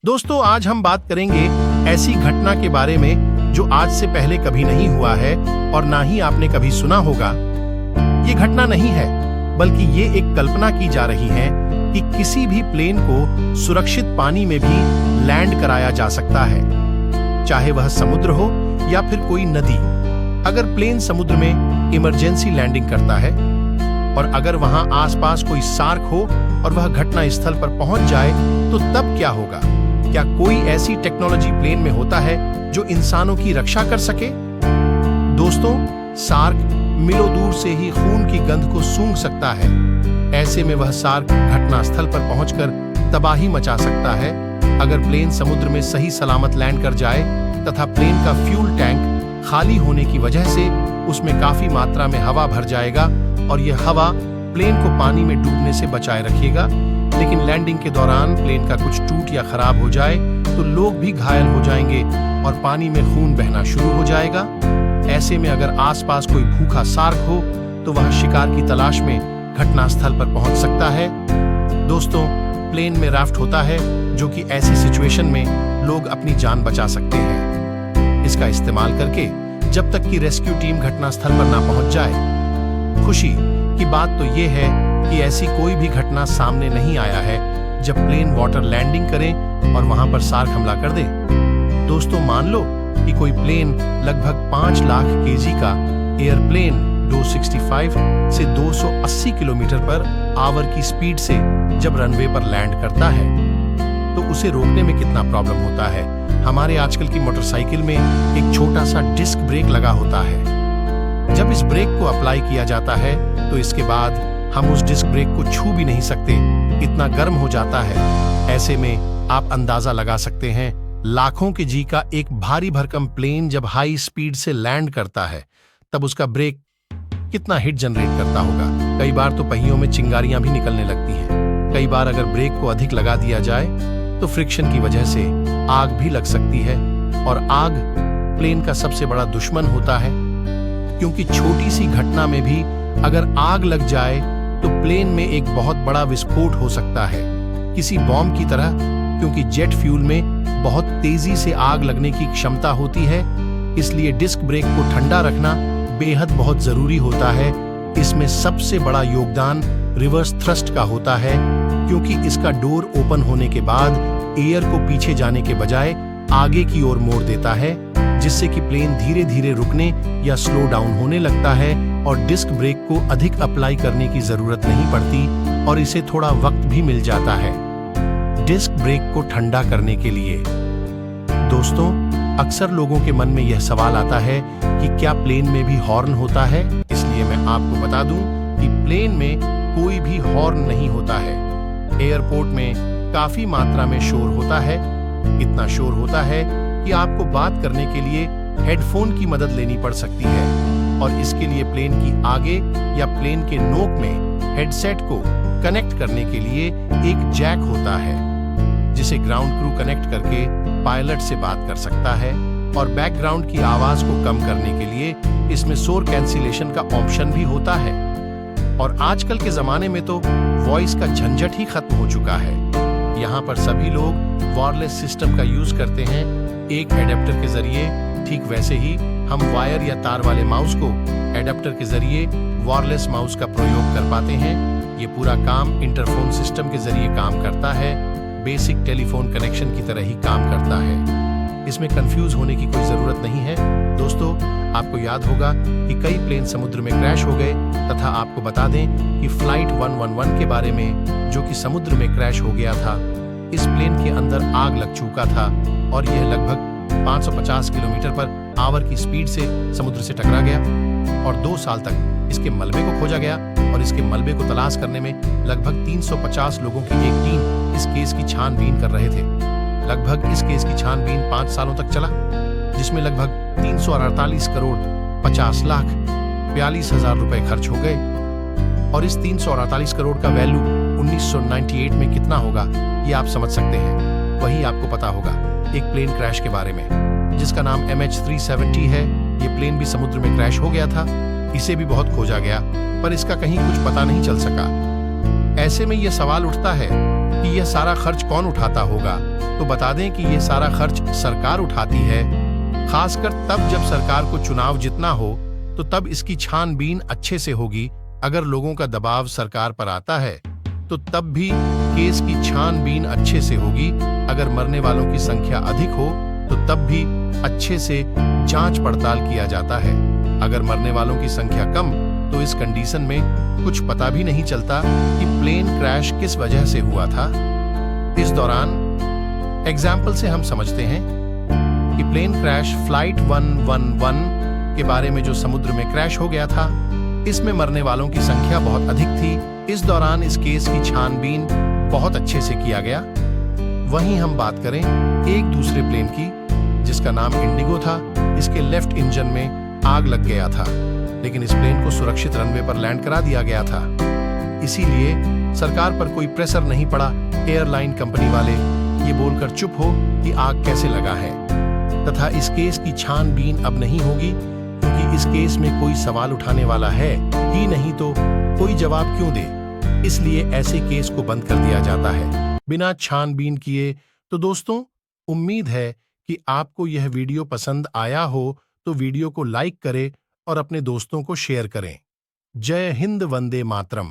दोस्तों, आज हम बात करेंगे ऐसी घटना के बारे में जो आज से पहले कभी नहीं हुआ है और ना ही आपने कभी सुना होगा। ये घटना नहीं है, बल्कि ये एक कल्पना की जा रही है कि किसी भी प्लेन को सुरक्षित पानी में भी लैंड कराया जा सकता है, चाहे वह समुद्र हो या फिर कोई नदी। अगर प्लेन समुद्र में इमरजेंसी लैंडिंग करता है और अगर वहां आसपास कोई शार्क हो और वह घटना स्थल पर पहुंच जाए तो तब क्या होगा? क्या कोई ऐसी टेक्नोलॉजी प्लेन में होता है जो इंसानों की रक्षा कर सके? दोस्तों, शार्क मीलों दूर से ही खून की गंध को सूंघ सकता है। ऐसे में वह शार्क घटना स्थल पर पहुंचकर तबाही मचा सकता है। अगर प्लेन समुद्र में सही सलामत लैंड कर जाए तथा प्लेन का फ्यूल टैंक खाली होने की वजह से उसमें काफी मात्रा में हवा भर जाएगा और यह हवा प्लेन को पानी में डूबने से बचाए रखेगा। लेकिन लैंडिंग के दौरान प्लेन का कुछ टूट या खराब हो जाए तो लोग भी घायल हो जाएंगे और पानी में खून बहना शुरू हो जाएगा। ऐसे में अगर आसपास कोई भूखा शार्क हो तो वह शिकार की तलाश में घटना स्थल पर पहुंच सकता है। दोस्तों, प्लेन में राफ्ट होता है जो कि ऐसी सिचुएशन में लोग अपनी जान बचा सकते हैं। इसका इस्तेमाल करके जब तक कि रेस्क्यू टीम घटना स्थल पर ना पहुंच जाए। खुशी की बात तो ये है कि ऐसी कोई भी घटना सामने नहीं आया है जब प्लेन वाटर लैंडिंग करे और वहां पर शार्क हमला कर दे। दोस्तों, मान लो कि कोई प्लेन लगभग 5 लाख केजी का एयरप्लेन 265 से 280 किलोमीटर पर आवर की स्पीड से जब रनवे पर लैंड करता है तो उसे रोकने में कितना प्रॉब्लम होता है। हमारे आजकल की मोटरसाइकिल में एक छोटा सा डिस्क ब्रेक लगा होता है। जब इस ब्रेक को अप्लाई किया जाता है तो इसके बाद हम उस डिस्क ब्रेक को छू भी नहीं सकते, इतना गर्म हो जाता है। ऐसे में आप अंदाजा लगा सकते हैं, लाखों के जी का एक भारी भरकम प्लेन जब हाई स्पीड से लैंड करता है तब उसका ब्रेक कितना हिट जनरेट करता होगा। कई बार तो पहियों में चिंगारियां भी निकलने लगती हैं। कई बार अगर ब्रेक को अधिक लगा दिया जाए तो फ्रिक्शन की वजह से आग भी लग सकती है और आग प्लेन का सबसे बड़ा दुश्मन होता है, क्योंकि छोटी सी घटना में भी अगर आग लग जाए तो प्लेन में एक बहुत बड़ा विस्फोट हो सकता है, किसी बॉम्ब की तरह, क्योंकि जेट फ्यूल में बहुत तेजी से आग लगने की क्षमता होती है। इसलिए डिस्क ब्रेक को ठंडा रखना बेहद बहुत जरूरी होता है। इसमें सबसे बड़ा योगदान रिवर्स थ्रस्ट का होता है, क्योंकि इसका डोर ओपन होने के बाद एयर को पीछे जाने के बजाय आगे की ओर मोड़ देता है, जिससे कि प्लेन धीरे धीरे रुकने या स्लो डाउन होने लगता है और डिस्क ब्रेक को अधिक अप्लाई करने की जरूरत नहीं पड़ती और इसे थोड़ा वक्त भी मिल जाता है डिस्क ब्रेक को ठंडा करने के लिए। दोस्तों, अक्सर लोगों के मन में यह सवाल आता है कि क्या प्लेन में भी हॉर्न होता है? इसलिए मैं आपको बता दूं कि प्लेन में कोई भी हॉर्न नहीं होता है। एयरपोर्ट में काफी मात्रा में शोर होता है, इतना शोर होता है कि आपको बात करने के लिए हेडफोन की मदद लेनी पड़ सकती है और इसके लिए प्लेन की आगे या प्लेन के नोक में हेडसेट को कनेक्ट करने के लिए एक जैक होता है, जिसे ग्राउंड क्रू कनेक्ट करके पायलट से बात कर सकता है। और बैकग्राउंड की आवाज को कम करने के लिए इसमें शोर कैंसिलेशन का ऑप्शन भी होता है। और आजकल के जमाने में तो वॉइस का झंझट ही खत्म हो चुका है। यहाँ पर सभी लोग वायरलेस सिस्टम का यूज करते हैं एक एडेप्टर के जरिए। ठीक वैसे ही हम वायर या तार वाले माउस को एडेप्टर के जरिए वायरलेस माउस का प्रयोग कर पाते हैं। ये पूरा काम इंटरफोन सिस्टम के जरिए काम करता है, बेसिक टेलीफोन कनेक्शन की तरह ही काम करता है। इसमें कंफ्यूज होने की कोई जरूरत नहीं है। दोस्तों, आपको याद होगा कि कई प्लेन समुद्र में क्रैश हो गए, तथा आपको बता दें कि फ्लाइट 111 के बारे में, जो कि समुद्र में क्रैश हो गया था, इस प्लेन के अंदर आग लग चुका था और यह लगभग 550 किलोमीटर पर आवर की स्पीड से समुद्र से टकरा गया और 2 साल तक इसके मलबे को खोजा गया और इसके मलबे को तलाश करने में लगभग 350 लोगों की एक टीम इस केस की छानबीन कर रहे थे। लगभग इस केस की छानबीन 5 सालों तक चला, जिसमें लगभग 348 करोड़ 50 लाख 42 हजार रुपए खर्च हो गए। और इस 348 करोड़ का वैल्यू 1998 में कितना होगा ये आप समझ सकते हैं। वही आपको पता होगा एक प्लेन क्रैश के बारे में जिसका नाम MH370 है। ये प्लेन भी समुद्र में क्रैश हो गया था, इसे भी बहुत खोजा गया पर इसका कहीं कुछ पता नहीं चल सका। ऐसे में यह सवाल उठता है कि यह सारा खर्च कौन उठाता होगा, तो बता दें कि यह सारा खर्च सरकार उठाती है। खासकर तब जब सरकार को चुनाव जितना हो, तो तब इसकी छानबीन अच्छे से होगी। अगर लोगों का दबाव सरकार पर आता है, तो तब भी केस की छानबीन अच्छे से होगी। अगर मरने वालों की संख्या अधिक हो, तो तब भी अच्छे से जांच पड़ताल किया जाता है। अगर मरने वालों की संख्या कम, तो इस कंडीशन में कुछ पता भी नहीं चलता कि प्लेन क्रैश किस वजह से हुआ था। इस दौरान एग्जाम्पल से हम समझते हैं कि प्लेन क्रैश फ्लाइट 111 के बारे में जो समुद्र में क्रैश हो गया था, इसमें मरने वालों की संख्या बहुत अधिक थी। इस दौरान इस केस की छानबीन बहुत अच्छे से किया गया। वहीं हम बात करें एक दूसरे प्लेन की, जिसका नाम इंडिगो था। इसके लेफ्ट इंजन में आग लग गया था, लेकिन इस प्लेन को सुरक्षित रनवे पर लैंड करा दिया गया था। इसीलिए सरकार पर कोई प्रेशर नहीं पड़ा। एयरलाइन कंपनी वाले ये बोलकर चुप हो कि आग कैसे लगा है, तथा इस केस की छानबीन अब नहीं होगी, क्योंकि इस केस में कोई सवाल उठाने वाला है ही नहीं, तो कोई जवाब क्यों दे। इसलिए ऐसे केस को बंद कर दिया जाता है बिना छानबीन किए। तो दोस्तों, उम्मीद है कि आपको यह वीडियो पसंद आया हो, तो वीडियो को लाइक करें और अपने दोस्तों को शेयर करें। जय हिंद, वंदे मातरम।